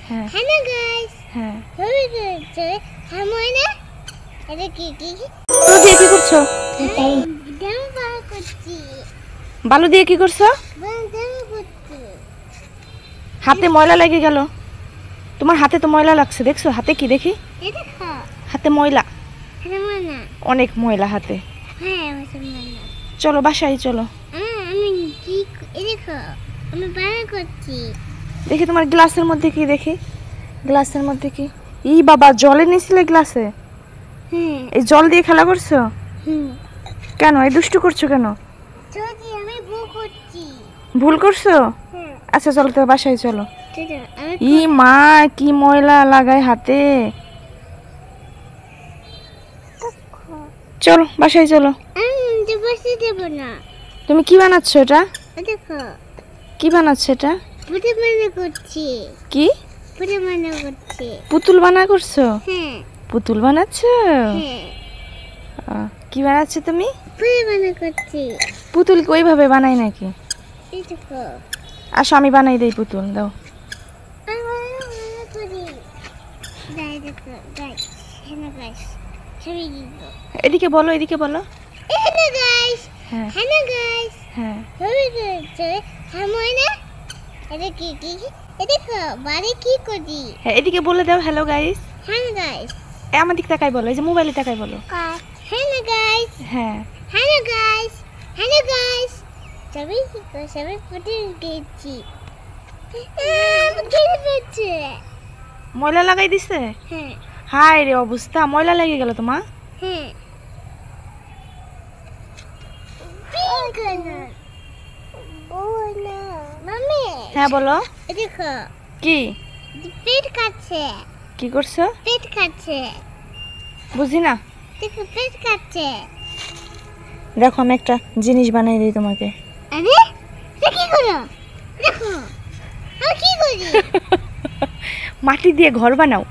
হ্যাঁ hello guys. হ্যাঁ ময়না এটা কি তো দিয়ে কি করছো? ড্যাম করছি। বালু দিয়ে কি করছো? ড্যাম করছি। হাতে ময়লা লেগে গেল। তোমার হাতে তো ময়লা লাগছে, দেখছো হাতে কি দেখি? এটা খা। হাতে ময়লা, ময়না অনেক ময়লা হাতে। হ্যাঁ ময়না। চলো বাসায় চলো। আমি কি এটা খা, আমি বানা করছি। দেখি তোমার গ্লাসের মধ্যে কি, দেখি গ্লাসের মধ্যে কি। ই বাবা, জলে নিছিলে গ্লাসে? হ্যাঁ। এই জল দিয়ে খেলা করছো? হুম। কেন এই দুষ্টু করছো কেন? যদি আমি ভুল করছি। ভুল করছো? হ্যাঁ। আচ্ছা চলো তো বাসায় চলো। আমি ই মা, কি ময়লা লাগায় হাতে। চলো বাসায় চলো। আমি বসে দেব না। তুমি কি বানাচ্ছো এটা? দেখো কি বানাচ্ছো এটা? পুতুল বানা করছি। কি পুতুল বানা করছি? পুতুল বানা করছো? হ্যাঁ। পুতুল বানাচ্ছো? হ্যাঁ। কি বানাচ্ছো তুমি? পুতুল বানা করছি। পুতুল কি ওইভাবে বানাই নাকি? এই দেখো। আসো আমি বানাই দেই পুতুল, দাও। আমি বানা করি। দাই দেখো, গাইস। Hello guys. ছবি দিব। এদিকে বলো, এদিকে বলো। Hello guys. হ্যাঁ হ্যালো গাইস। হ্যাঁ ছবি দিচ্ছে। ময়না এটা কি এই দেখো বাড়ি কি করি। হ্যাঁ এদিকে বলে দাও হ্যালো গাইস। Hello guys. আমার দিক তাকাই বলো, এই যে মোবাইলে তাকাই বলো। Hello guys. হ্যাঁ হ্যালো গাইস। Hello guys. সবাই পুতুল গেছি। ময়লা লাগাই দিছে? হ্যাঁ। হায় রে অবস্থা, ময়লা লেগে গেল তোমার। হ্যাঁ। Pink colour. ও না মাম্মি। হ্যাঁ বলো। দেখো কি পেট কাটছে। কি করছো? পেট কাটছে। বুঝি না। দেখো পেট কাটছে। দেখো আমি একটা জিনিস বানাই দিই তোমাকে। আরে এটা কি করো? দেখো আমি কি করি? মাটি দিয়ে ঘর বানাও।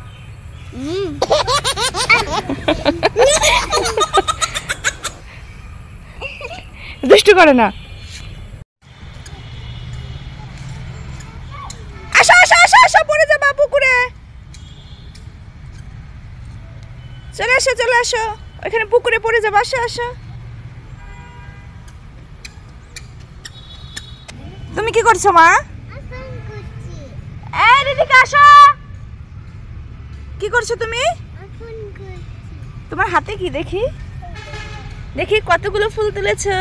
দুষ্টু করে না। আসো আসো আসো আসো, পড়ে যাবা পুকুরে। চলে আসো চলে আসো, ওইখানে পুকুরে পড়ে যাবো। আসো আসো। তুমি কি করছো মা? এই দিদিকে আসো। কি করছো তুমি? তোমার হাতে কি দেখি? দেখি কতগুলো ফুল তুলেছো।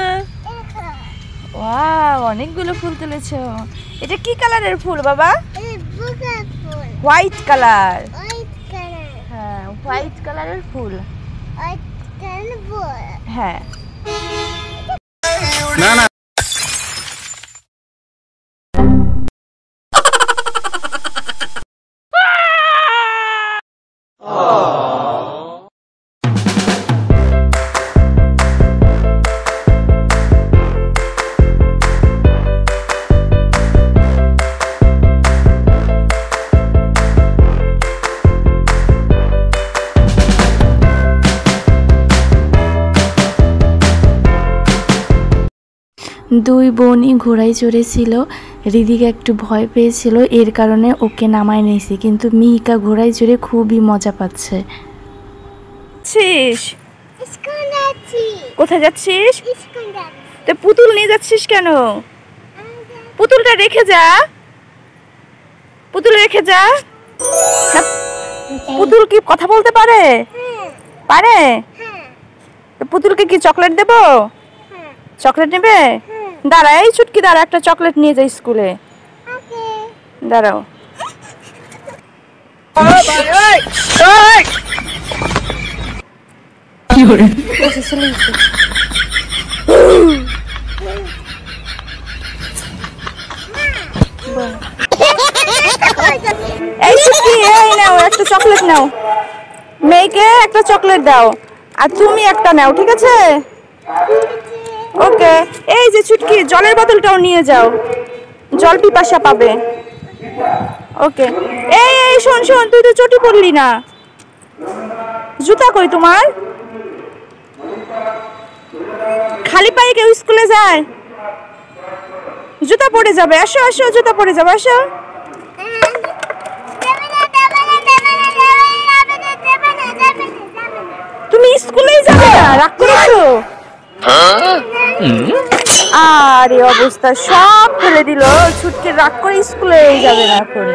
ওয়াও, অনেকগুলো ফুল তুলেছো। এটা কি কালারের ফুল বাবা? White colour. হ্যাঁ হোয়াইট কালারের ফুল। হ্যাঁ না না দুই বোনই ঘোড়ায় চড়েছিল। রিদিকা একটু ভয় পেয়েছিল, এর কারণে ওকে নামায় নিয়েছি, কিন্তু মিহিকা ঘোড়ায় চড়ে খুবই মজা পাচ্ছে। কোথায় যাচ্ছিস? তো পুতুল নিয়ে যাচ্ছিস কেন? পুতুলটা রেখে যা, পুতুল রেখে যা। পুতুল কি কথা বলতে পারে? পারে। পুতুলকে কি চকলেট দেবো? চকলেট নেবে? দাঁড়া, এই চুটকি দাঁড়া, একটা চকলেট নিয়ে যাই স্কুলে। দাঁড়াও। কি করে? এই চুটকি, এই নাও একটা চকলেট নাও, মেয়েকে একটা চকলেট দাও, আর তুমি একটা নাও, ঠিক আছে? ওকে। এই যে চুটকি, জলের বোতলটাও নিয়ে যাও, জল পিপাসা পাবে। ওকে। এই এই শোন শোন, তুই তো চটি পড়লি না, জুতা কই তোমার? খালি পায়ে কেউ স্কুলে যায়? জুতা পড়ে যাবে, আসো আসো, জুতা পড়ে যাবে, আসো। আরে অবস্থা, সব ফেলে দিল। ছুটকি রাগ করে স্কুলে যাবে না এখন।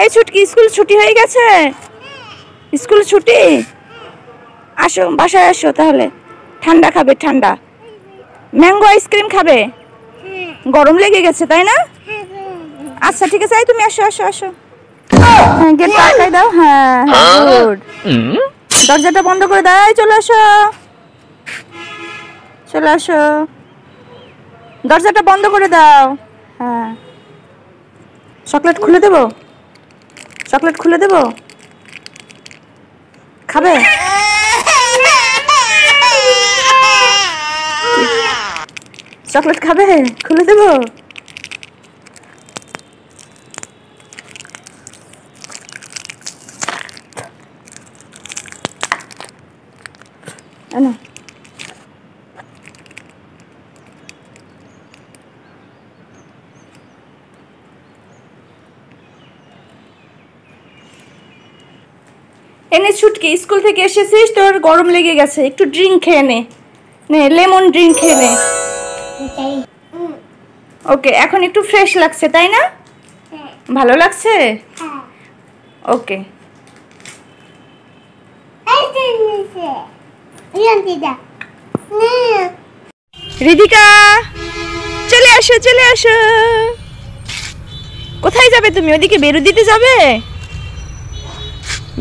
এই ছুটকি, স্কুল ছুটি হয়ে গেছে? স্কুল ছুটি? আসো বাসায় আসো তাহলে, ঠান্ডা খাবে, ঠান্ডা ম্যাঙ্গো আইসক্রিম খাবে। গরম লেগে গেছে তাই না? আচ্ছা ঠিক আছে, তুমি আসো আসো আসো। হ্যাঁ, গেট আটকাই দাও। হ্যাঁ গুড। দরজাটা বন্ধ করে দাও। চলে আসো, চলে আসো, দরজাটা বন্ধ করে দাও। হ্যাঁ, চকলেট খুলে দেবো, চকলেট খুলে দেবো, খাবে? চকলেট খাবে? খুলে দেবো? না এনে ছুটকি, স্কুল থেকে এসেছিস, তোর গরম লেগে গেছে, একটু ড্রিঙ্ক খেয়ে নে, নে লেমন ড্রিঙ্ক খেয়ে নে। ওকে, এখন একটু ফ্রেশ লাগছে তাই না? ভালো লাগছে? ওকে। রিদিকা চলে আসো, চলে আসো। কোথায় যাবে তুমি? ওদিকে বেরু দিতে যাবে?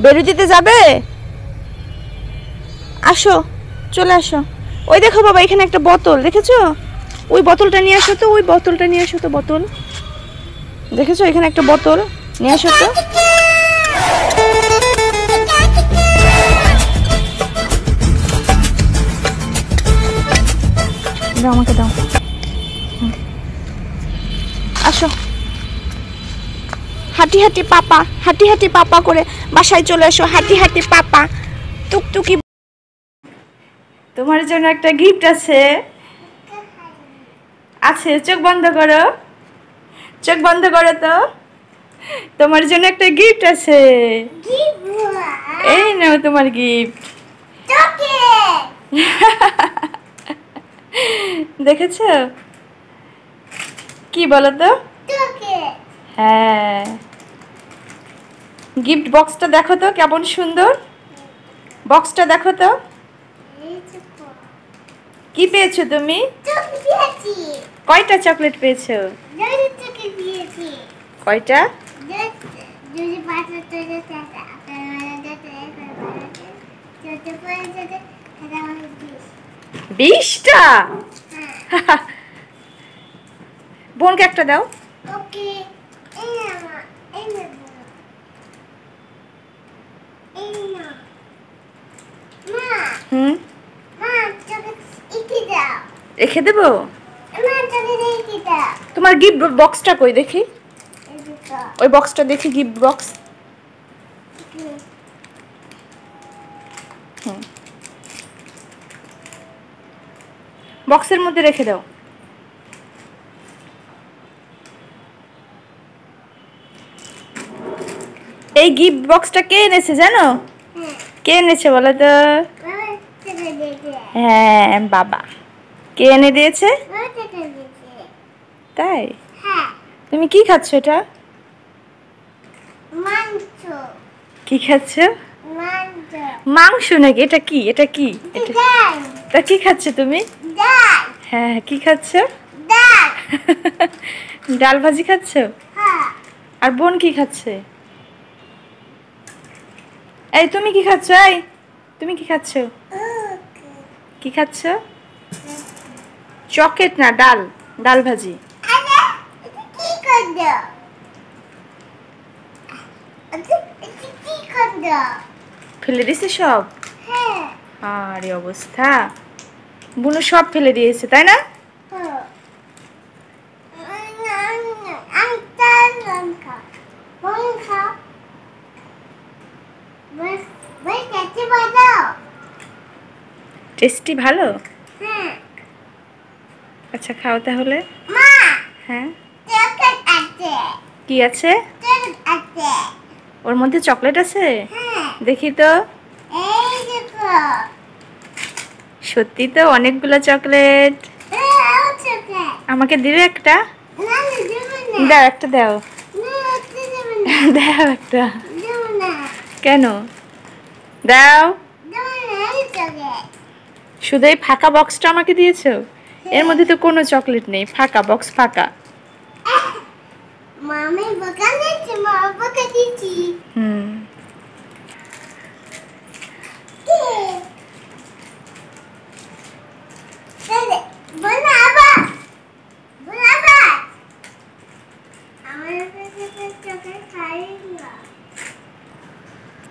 বেরু দিতে যাবে? আসো, চলে আসো। ওই দেখো বাবা, এখানে একটা বোতল দেখেছো? ওই বোতলটা নিয়ে আসো তো, ওই বোতলটা নিয়ে আসো তো। বোতল দেখেছো? এখানে একটা বোতল নিয়ে আসো তো। দাও আমাকে, দাও। আসো, হাঁটি হাঁটি পাপা, হাঁটি হাঁটি পাপা করে বাসায় চলে এসো। হাঁটি হাঁটি পাপা, টুকটুকি। তোমার জন্য একটা গিফট আছে। আছে, চোখ বন্ধ করো, চোখ বন্ধ করো তো। তোমার জন্য একটা গিফট আছে। এই নাও তোমার গিফট। দেখেছো? কি বলো তো? হ্যাঁ, গিফট বক্সটা দেখো তো কেমন সুন্দর। বক্সটা দেখো তো, কি পেয়েছো তুমি? কয়টা চকলেট পেয়েছো? কয়টা? 20টা। বোনকে একটা দাও। হুম, রেখে দেবো। তোমার গিফট বক্সটা কই দেখি? ওই বক্সটা দেখি, গিফট বক্স। বক্সের মধ্যে রেখে দাও। এই গিফট বক্সটা কে এনেছে জানো? কে এনেছে বলো তো? হ্যাঁ, বাবা। কে এনে দিয়েছে? তাই? তুমি কি খাচ্ছ এটা? কি খাচ্ছ? মাংস নাকি? এটা কি? এটা কি? এটা কি খাচ্ছ তুমি? হ্যাঁ, কি খাচ্ছ? ডাল ভাজি খাচ্ছ? আর বোন কি খাচ্ছে? এই তুমি কি খাচ্ছ? এই তুমি কি খাচ্ছ? কি খাচ্ছ? চকলেট না, ডাল, ডাল ভাজি। ফেলে দিয়েছে সব? আরে অবস্থা, বুনু সব ফেলে দিয়েছে তাই না? টেস্টি ভালো? আচ্ছা খাও তাহলে। হ্যাঁ, কি আছে? ওর মধ্যে চকলেট আছে? দেখি তো। সত্যি তো অনেকগুলো চকলেট। আমাকে দিবে একটা? দাও একটা, দাও দাও একটা। কেন দাও? শুধু এই ফাঁকা বক্সটা আমাকে দিয়েছো? এর মধ্যে তো কোনো চকলেট নেই, ফাঁকা বক্স, ফাঁকা। মামি বকা দিয়েছে, মা বকা দিয়েছি।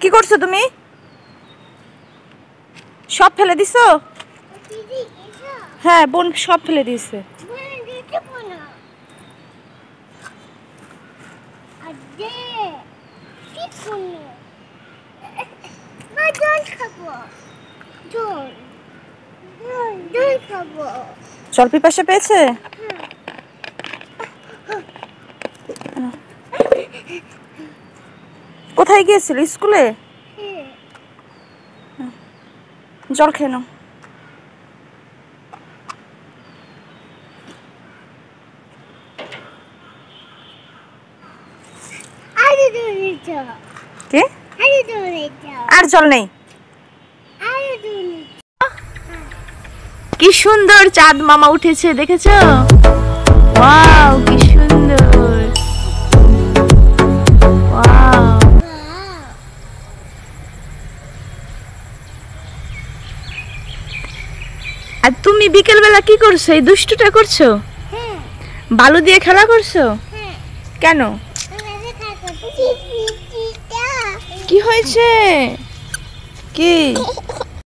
কি করছো তুমি? সব ফেলে দিছো? হ্যাঁ, বোন সব ফেলে দিয়েছে। জল পিপাসা পেয়েছে? কোথায় গিয়েছিল? স্কুলে? জল খেয়ে নাও। কে? আর জল নেই? কি সুন্দর চাঁদ মামা উঠেছে, দেখেছো? ওয়াও, কি সুন্দর। ওয়াও। আর তুমি বিকেল বেলা কি করছো? এই দুষ্টুটা করছো? বালু দিয়ে খেলা করছো? কেন? কি হয়েছে? কি?